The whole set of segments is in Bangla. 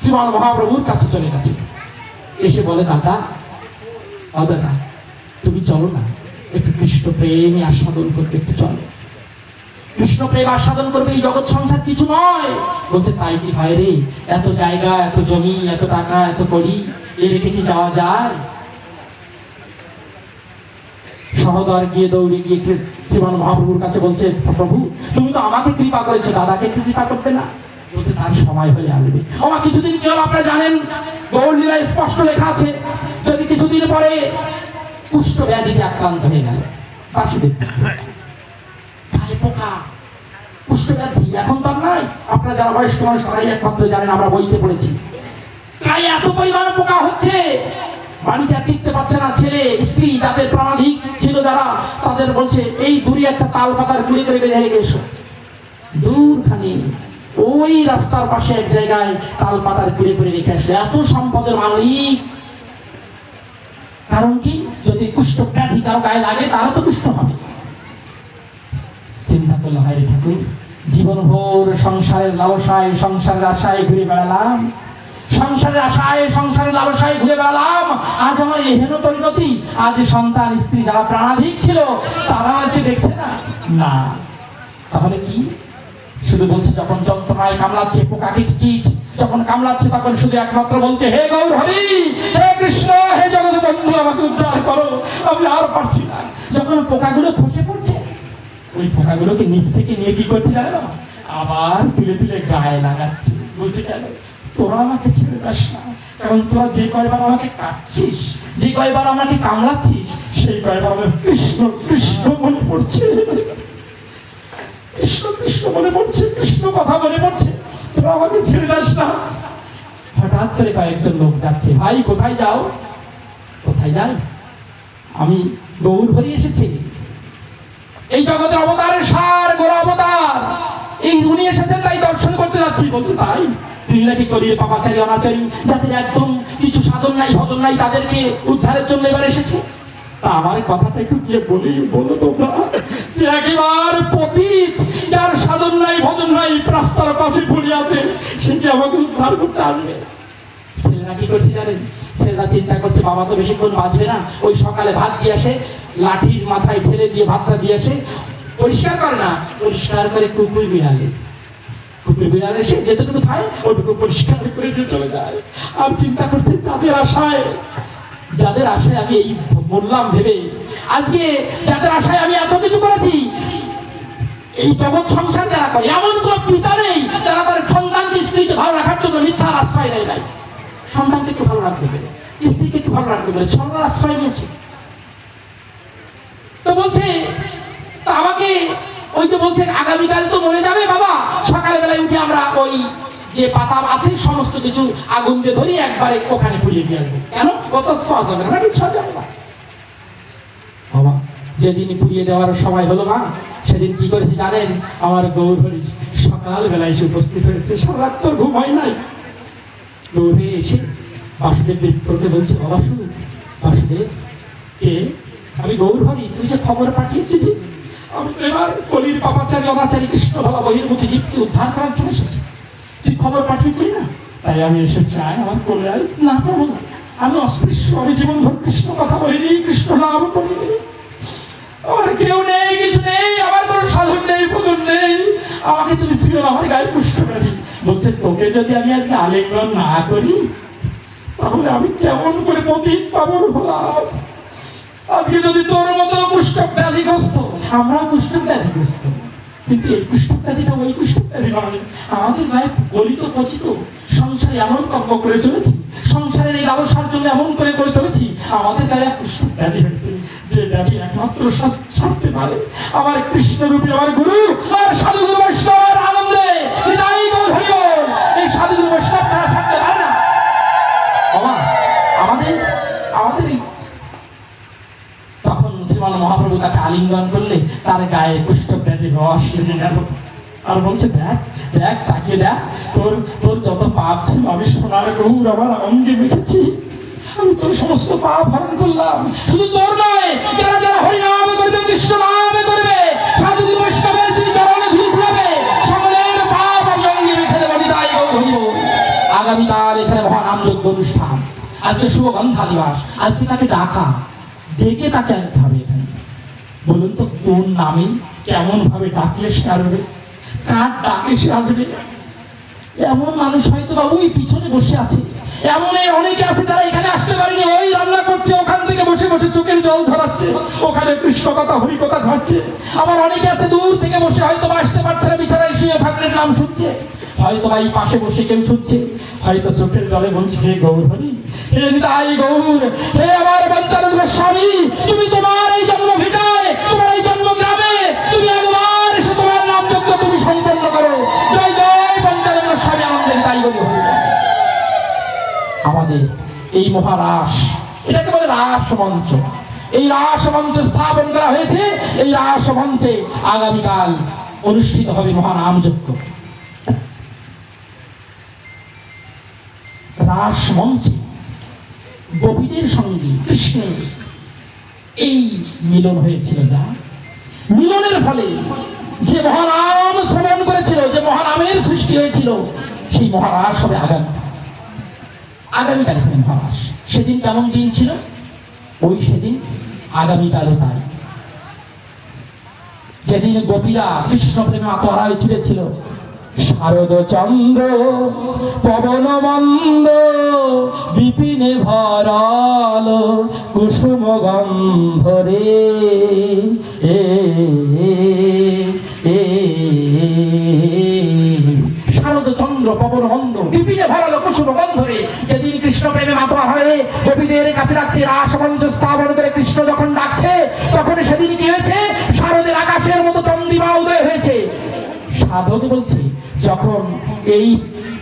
শ্রীমান মহাপ্রভুর কাছে চলে গেছে। এসে বলে, দাদা দাদা তুমি চলো না, একটু কৃষ্ণ প্রেমে আস্বাদন করবে, একটু চলো, কৃষ্ণ প্রেম আস্বাদন করবে, এই জগৎ সংসার কিছু নয়। বলছে, তাই কি ভাই রে, এত জায়গা, এত জমি, এত টাকা, এত করি, এ রেখে কি যাওয়া যায়? সহদর গিয়ে দৌড়ে গিয়ে শ্রীমান মহাপ্রভুর কাছে বলছে, প্রভু তুমি তো আমাকে কৃপা করেছো, দাদাকে একটু কৃপা করবে না? বলছে, তার সময় হলে আসবে। আমার কিছুদিন কি হলো আপনারা জানেন, গৌর লীলায় স্পষ্ট লেখা আছে, যদি কিছুদিন পরে কুষ্ঠ ব্যাধিতে আক্রান্ত হয়ে গেল, বাসুদেব গায়ে পোকা, কুষ্ঠ ব্যাধি এখন তো আর নাই, আপনারা যারা বয়স্ক মানুষ তারাই একমাত্র জানেন, আমরা বইতে পড়েছি। গায়ে এত পরিমাণে পোকা হচ্ছে, বাড়িতে আর টিকতে পারছে না, ছেলে স্ত্রী যাদের প্রাণাধিক ছিল যারা, তাদের বলছে এই দূরে একটা তাল পাতার কুড়ি করে বেঁধে রেখে এসো। দূরখানি ওই রাস্তার পাশে এক জায়গায় তাল পাতার কুড়ি করে রেখে আসলে, এত সম্পদের মালিক। কারণ কি, যদি কুষ্ঠ ব্যাধি কারো গায়ে লাগে তারও তো কুষ্ঠ হবে। চিন্তা করলো, হায় রে ঠাকুর, জীবন ভোর সংসারের লালসায়, সংসারের আশায় ঘুরে বেড়ালাম, সংসারের আশায়, সংসারের লালসায় ঘুরে বেড়ালাম, আজ আমার এহেন পরিণতি। আজ সন্তান স্ত্রী যারা প্রাণাধিক ছিল তারা আজকে দেখছে না। না তাহলে কি? শুধু বলছে, যখন যন্ত্রণায় কামড়াচ্ছে, পোকা কীট যখন কামড়াচ্ছে, তখন শুধু একমাত্র বলছে, হে গৌর হরি, হে কৃষ্ণ, হে জগৎ বন্ধু, আমাকে উদ্ধার করো, আমি আর পারছি না। যখন পোকাগুলো খসে পড়ছে, ওই পোকাগুলোকে নিচ থেকে নিয়ে কি করছে জানো, আবার তুলে তুলে গায়ে লাগাচ্ছে। বলছে, কেন তোরা আমাকে ছেড়ে যাস না? কারণ তোরা যে কয়বার আমাকে কাটছিস, যে কয়বার আমাকে কামড়াচ্ছিস, সেই কয়বার আমার কৃষ্ণ কৃষ্ণ মনে পড়ছে, কৃষ্ণ কৃষ্ণ মনে পড়ছে, কৃষ্ণ কথা মনে পড়ছে, তোরা আমাকে ছেড়ে যাস না। হঠাৎ করে কয়েকজন লোক যাচ্ছে, ভাই কোথায় যাও? কোথায় যাই? আমি গৌর হরি এসেছি, এই জগতের অবতারের সার, গোড়া অবতার, এই উনি এসেছেন, তাই দর্শন করতে যাচ্ছি। বলছে, তাই? তিনি নাকি কলির পাপাচারী অনাচারী, যাদের একদম কিছু সাধন নাই, ভজন নাই, তাদেরকে উদ্ধারের জন্য এবার এসেছে। তা আমার কথাটা একটু গিয়ে বলো তোমরা, যে একেবারে পতিত, যার সাধন নাই, ভজন নাই, রাস্তার পাশে পড়ে আছে, সে কি আমাকে উদ্ধার করতে আসবে? ছেলেরা কি করছে জানেন? ছেলেরা চিন্তা করছে, বাবা তো বেশিক্ষণ বাঁচবে না, ওই সকালে ভাত দিয়ে আসে, লাঠির মাথায় ঠেলে দিয়ে ভাতটা দিয়ে আসে, পরিষ্কার করে না, পরিষ্কার করে কুকুর বিড়ালে, কুকুর বিড়াল এসে যেটুকু খায় ওটুকু পরিষ্কার করে দিয়ে চলে যায়। আর চিন্তা করছে, যাদের আশায় আমি এই মরলাম ভেবে, আজকে যাদের আশায় আমি এত কিছু করেছি, এই জগৎ সংসার যারা করে, এমন কোন পিতা নেই যারা তার সন্তানকে, স্ত্রীকে ভালো রাখার জন্য মিথ্যার আশ্রয় নেয় নাই। সন্তানকে একটু ভালো রাখতে পেরে, স্ত্রীকে একটু ভালো রাখতে পেরে ছলনার আশ্রয় নিয়েছে। তো বলছে, তা আমাকে ওই যে বলছে আগামীকাল তো মরে যাবে বাবা, সকালে বেলায় উঠে আমরা ওই যে পাতা আছে সমস্ত কিছু আগুন দিয়ে ধরি, একবারে ওখানে পুড়িয়ে দিয়ে আসবো। কেন? কত ছোঁয়া যাবে না, নাকি ছোঁয়া যাবে না? বাবা যেদিন পুড়িয়ে দেওয়ার সময় হলো মা, সেদিন কি করেছে জানেন? আমার গৌর হরি সকাল বেলায় এসে উপস্থিত হয়েছে, সারা রাত তোর ঘুম হয় নাই। গৌর হয়ে এসে বাসুদেব বিপ্রকে বলছে, বাসুদেব কে? আমি গৌর হরি, তুই যে খবর পাঠিয়েছিলি, আমি তো এবার কলির পাপাচারী অনাচারী কৃষ্ণ ভালা বহির্মুখী জীবকে উদ্ধার করার জন্য এসেছি। তুই খবর পাঠিয়েছিস না, তাই আমি এসেছি, আয় আমার কোলে আয়। না প্রভু, আমি অস্পৃশ্য, আমি জীবনভর কৃষ্ণ কথা বলিনি, কৃষ্ণ নাম করিনি, আমার কেউ নেই, কিছু নেই, আমার কোনো সাধন নেই, ভজন নেই, আমাকে তুমি ছিল আমার গায়ে কুষ্ঠ ব্যাধি। বলছে, তোকে যদি আমি আজকে আলিঙ্গন না করি, তাহলে আমি কেমন করে পতিত পাবন হলাম? আজকে যদি তোর মতো কুষ্ঠ ব্যাধিগ্রস্ত, আমরা কুষ্ঠ ব্যাধিগ্রস্ত, কিন্তু এই কুষ্ঠ ব্যাধিটা ওই কুষ্ঠ ব্যাধি নয়। আমাদের গায়ে গলিত পচিত, সংসারে এমন কর্ম করে চলেছি, সংসারের এই লালসার জন্য এমন করে চলেছি, আমাদের গায়ে কুষ্ঠ ব্যাধি হয়েছে, যে ব্যাধি একমাত্র সারতে পারে আমার কৃষ্ণরূপী আমার গুরু আর সাধুগুরু বৈষ্ণবের আনন্দে এই সাধুগুরু বৈষ্ণব ছাড়া সারতে পারে না। আমাদের এই তখন শ্রীমান মহাপ্রভু তাকে আলিঙ্গন করলে তার গায়ে কুষ্ঠ ব্যাধি রস লেগে গেল। আর বলছে, দেখ দেখ, তাকিয়ে দেখ, তোর যত পাপ ছিল আমি সোনার গৌর আমার অঙ্গে মেখেছি, আমি তোর সমস্ত পাপ হরণ করলাম। শুধু তোর নয়, যারা যারা হরিনামে করবে, কৃষ্ণ নামে করবে, সাধুগুরু বৈষ্ণবের চরণে ধূপ ফুলাবে, সকলের পাপ আমি অঙ্গে মেখে দেব। তাই গৌর হরি বল। আর আগামীকাল এখানে মহানামযজ্ঞ অনুষ্ঠান, আজকে শুভগন্ধা দিবস, আজকে তাকে ডাকা, ডেকে তাকে আনতে হবে এখানে। বলুন তো কোন নামে কেমন ভাবে ডাকলে সে আসবে, কার ডাকে সে আসবে? এমন মানুষ হয়তো বা ওই পিছনে বসে আছে, এমন অনেকে আছে যারা এখানে আসতে পারেনি, ওই রান্না করছে, ওখান থেকে বসে বসে চোখের জল ধরাচ্ছে, ওখানে কৃষ্ণ কথা হরি কথা ঘটছে। আবার অনেকে আছে দূর থেকে বসে হয়তো বা আসতে পারছে না, বিছানায় শুয়ে ঠাকুরের নাম শুনছে, হয়তো বা এই পাশে বসে কেউ শুনছে, হয়তো চোখের জলে বলছে হে গৌর হরি, হে নিতাই গৌর, হে আমার পঞ্চানন্দ স্বামী, তুমি তোমার এই জন্ম ভিটায়, তোমার এই জন্ম গ্রামে তুমি একবার এসে তোমার নাম যজ্ঞ তুমি সম্পন্ন করো। জয় জয় পঞ্চানন্দ স্বামী আনন্দে নিতাই গৌর হরি। আমাদের এই মহারাস, এটাকে বলে রাস মঞ্চ, এই রাস মঞ্চ স্থাপন করা হয়েছে। এই রাস মঞ্চে আগামীকাল অনুষ্ঠিত হবে মহানাম যজ্ঞ। রাস মঞ্চে গোপীদের সঙ্গে কৃষ্ণের এই মিলন হয়েছিল, যা মিলনের ফলে যে মহানাম শ্রবণ করেছিল, যে মহানামের সৃষ্টি হয়েছিল, সেই মহারাস হবে আগামীকাল এখানে মহারাস। সেদিন কেমন দিন ছিল, ওই সেদিন আগামীকালও তাই। যেদিন গোপীরা কৃষ্ণ প্রেমে আত্মহারা হয়ে ছুটেছিল, শারদ চন্দ্র পবন মন্দ বিপিনে ভরাল কুসুম গন্ধরে শারদ চন্দ্র পবন মন্দ বিপিনে ভরালো কুসুম গন্ধরে। যেদিন কৃষ্ণ প্রেমে মাতোয়া হয়ে গোপীদের কাছে ডাকছে, রাস মঞ্চ স্থাপন করে কৃষ্ণ যখন ডাকছে, তখন সেদিন কি হয়েছে, শারদের আকাশের মতো চন্দ্রিমা উদয় হয়েছে। সাধক বলছে, যখন এই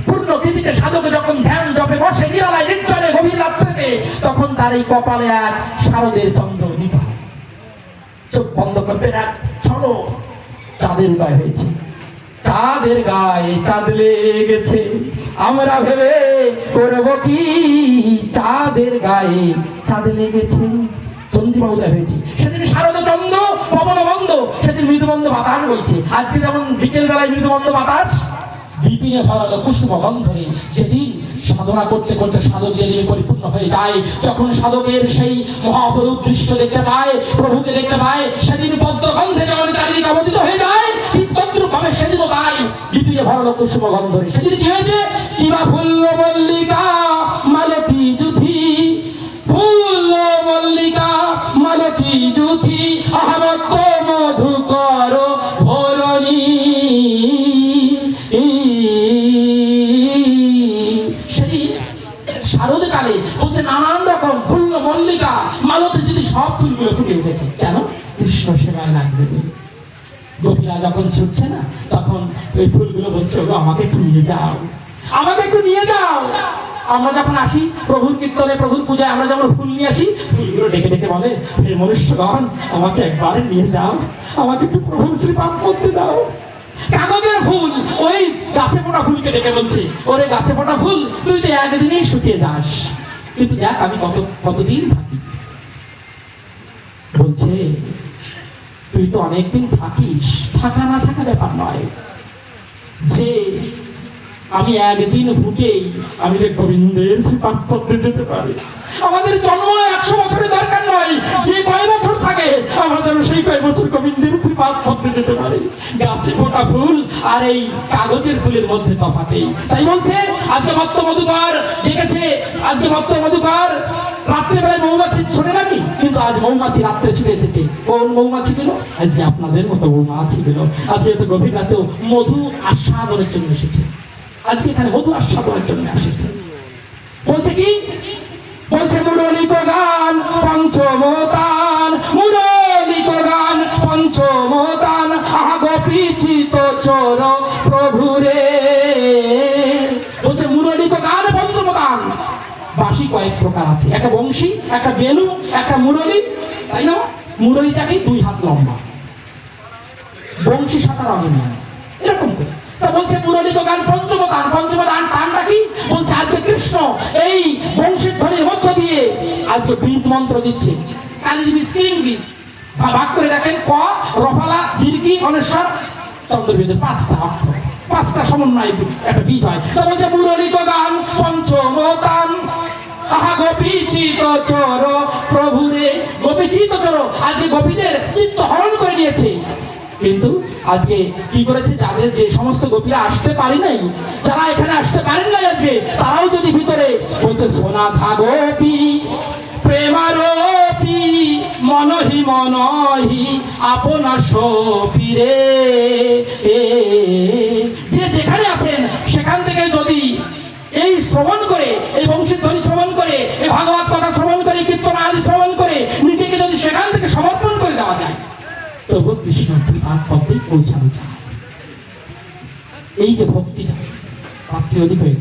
পূর্ণ তিথিতে সাধক যখন ধ্যান জপে বসে নিরালায় নির্জনে গভীর রাত্রিতে, তখন তার এই কপালে এক শারদের চন্দ্র উদিত, চোখ বন্ধ করবে না, চলো চাঁদের উদয় হয়েছে। চাঁদের গায়ে চাঁদ লেগেছে, আমরা ভেবে করবো কি, চাঁদের গায়ে চাঁদ লেগেছে, চন্দ্রিমা উদয় হয়েছে। সেদিন শারদ চন্দ্র পবন বন্ধ, সেদিন মৃদুবন্ধ বাতাস বইছে। আজকে যেমন বিকেল বেলায় মৃদুবন্ধ বাতাস, বিপিনে ভরালো কুসুম গন্ধরে। সেদিন সাধনা করতে করতে সাধক যেদিন পরিপূর্ণ হয়ে যায়, যখন সাধকের সেই মহাপরূপ দৃশ্য দেখতে পায়, প্রভুকে দেখতে পায়, সেদিন পদ্মগন্ধে যেমন চারিদিকে আবর্তিত হয়ে যায়, ঠিক তদ্রূপ ভাবে সেদিনও তাই বিপিনে ভরালো কুসুম গন্ধরে। সেদিন কি হয়েছে, কিবা ফুল মল্লিকা মালতী যুথি, ফুল মল্লিকা মালতী যুথি, আহমত মধুকর ভরণী। সেদিন শারদ কালে বলছে নানান রকম ফুল মল্লিকা মালতী যদি সব ফুলগুলো ফুটে উঠেছে, কেন, কৃষ্ণ সেবায় লাগবে। গোপীরা যখন ছুটছে না, তখন ওই ফুলগুলো বলছে, ওগো আমাকে একটু নিয়ে যাও, আমাকে একটু নিয়ে যাও। আমরা যখন আসি প্রভুর কীর্তনে, প্রভুর পূজায়, আমরা যখন ফুল নিয়ে আসি, ফুলগুলো ডেকে ডেকে বলে, হে মনুষ্যগণ, আমাকে একবারে নিয়ে যাও, আমাকে একটু প্রভুর শ্রীপাদ করতে দাও। কাগজের ফুল ওই গাছে ফোটা ফুলকে ডেকে বলছে, ওরে গাছে ফোটা ফুল, তুই তো একদিনেই শুকিয়ে যাস, কিন্তু দেখ আমি কতদিন থাকি। বলছে, তুই তো অনেকদিন থাকিস, থাকা না থাকা ব্যাপার নয়, যে আমি একদিন ফুটেই আমি যে গোবিন্দের শ্রীপাদ করতে যেতে পারি। আমাদের জন্ম 100 বছরের দরকার নয়, যে কয় বছর থাকে আমরা যেন সেই কয় বছর গোবিন্দের শ্রীপাদ করতে যেতে পারি। গাছে ফোটা ফুল আর এই কাগজের ফুলের মধ্যে তফাতেই। তাই বলছে, আজকে মত্ত মধুকর ডেকেছে, আজকে মত্ত মধুকর রাত্রেবেলায় মৌমাছি ছোটে নাকি, কিন্তু আজ মৌমাছি রাত্রে ছুটে এসেছে। কোন মৌমাছি গুলো, আজকে আপনাদের মতো মৌমাছি গুলো আজকে এত গভীর রাতেও মধু আস্বাদনের জন্য এসেছে, আজকে এখানে মধু আস্বাদনের জন্য এসেছে। বলছে কি, বলছে মুরলিক গান পঞ্চমতান, মুরলিক গান পঞ্চমতান, আগপি চিত চোর প্রভুরে। বলছে মুরলিক গান পঞ্চমতান, বাঁশি কয়েক প্রকার আছে, একটা বংশী, একটা বেনু, একটা মুরলি, তাই না? মুরলিটাকে 2 হাত লম্বা, বংশী 7 আঙ্গুল, এরকম করে। তা বলছে মুরলিক গান পঞ্চমতান, পঞ্চমতান টানটা কি, বলছে আজকে কৃষ্ণ এই বংশীর ধ্বনির মধ্য দিয়ে আজকে বীজ মন্ত্র দিচ্ছে। কালীর বীজ, কিরিং বীজ, ভাগ করে দেখেন, ক, রফালা, দীর্ঘি, অনেশ্বর, চন্দ্রবেদের 5টা অর্থ, 5টা সমন্বয় একটা বীজ হয়। তা বলছে মুরলিক গান চিত চোর প্রভুরে, গোপী চিত চোর আজকে গোপীদের চিত্ত হরণ করে নিয়েছে। কিন্তু আজকে কি করেছে, যাদের যে সমস্ত গোপীরা আসতে পারি নাই, যারা এখানে আসতে পারেন নাই আজকে, তারাও যদি ভিতরে বলছে সোনা থাগোপি প্রেমারোপি মনহি মনহি আপনা সপিরে, যে যেখানে আছেন সেখান থেকে যদি এই শ্রবণ করে, এই বংশীধ্বনি শ্রবণ করে, এই ভাগবত কথা শ্রবণ করে, কীর্তন আদি শ্রবণ করে নিজেকে যদি সেখান থেকে সমর্পণ করে দেওয়া যায়, তবু কৃষ্ণ শ্রীপাদ পথেই পৌঁছানো যায়। এই যে ভক্তিটা প্রাপ্তি অধিক হয়ে